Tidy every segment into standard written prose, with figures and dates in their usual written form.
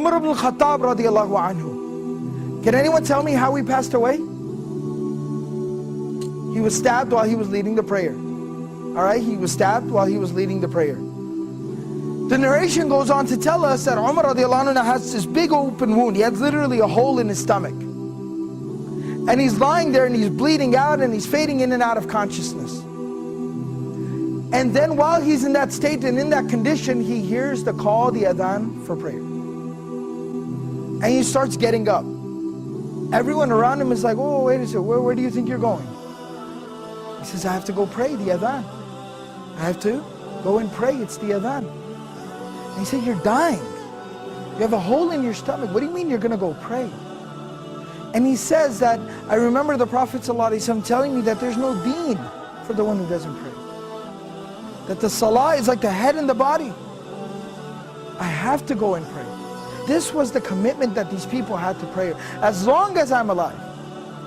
Umar ibn al-Khattab radiallahu anhu. Can anyone tell me how he passed away? He was stabbed while he was leading the prayer. Alright, he was stabbed while he was leading the prayer. The narration goes on to tell us that Umar radiallahu anhu has this big open wound. He has literally a hole in his stomach. And he's lying there and he's bleeding out and he's fading in and out of consciousness. And then while he's in that state and in that condition, he hears the call, the adhan for prayer. And he starts getting up. Everyone around him is like, oh, wait a second, where do you think you're going? He says, I have to go pray the adhan. I have to go and pray, it's the adhan. And he said, you're dying. You have a hole in your stomach. What do you mean you're going to go pray? And he says that, I remember the Prophet ﷺ telling me that there's no deen for the one who doesn't pray. That the salah is like the head and the body. I have to go and pray. This was the commitment that these people had to prayer. As long as I'm alive,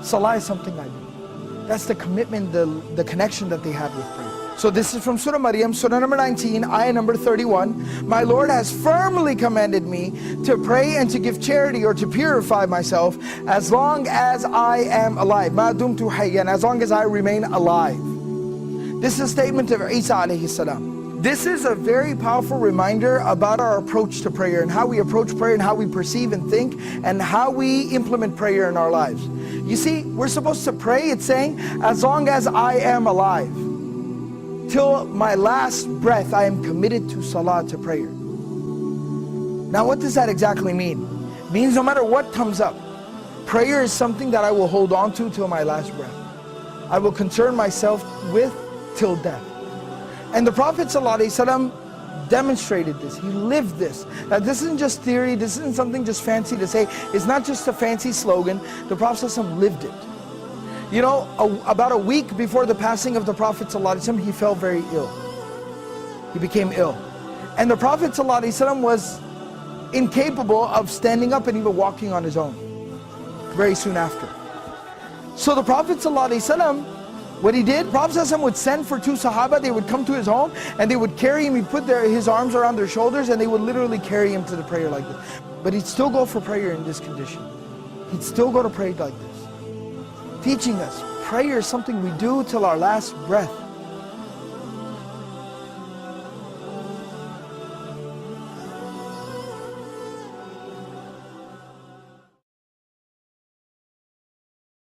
salah is something I do. That's the commitment, the connection that they had with prayer. So this is from Surah Maryam, Surah number 19, ayah number 31. My Lord has firmly commanded me to pray and to give charity or to purify myself as long as I am alive. Ma dumtu hayyan, as long as I remain alive. This is a statement of Isa alayhi salam. This is a very powerful reminder about our approach to prayer and how we approach prayer and how we perceive and think and how we implement prayer in our lives. You see, we're supposed to pray, it's saying, as long as I am alive. Till my last breath, I am committed to salah, to prayer. Now what does that exactly mean? It means no matter what comes up, prayer is something that I will hold on to till my last breath. I will concern myself with till death. And the Prophet ﷺ demonstrated this. He lived this. Now this isn't just theory, this isn't something just fancy to say. It's not just a fancy slogan. The Prophet ﷺ lived it. You know, about a week before the passing of the Prophet ﷺ, he fell very ill. He became ill. And the Prophet ﷺ was incapable of standing up and even walking on his own very soon after. So the Prophet ﷺ, what he did, Prophet ﷺ would send for two Sahaba. They would come to his home and they would carry him. He'd put his arms around their shoulders and they would literally carry him to the prayer like this. But he'd still go for prayer in this condition. He'd still go to pray like this. Teaching us, prayer is something we do till our last breath.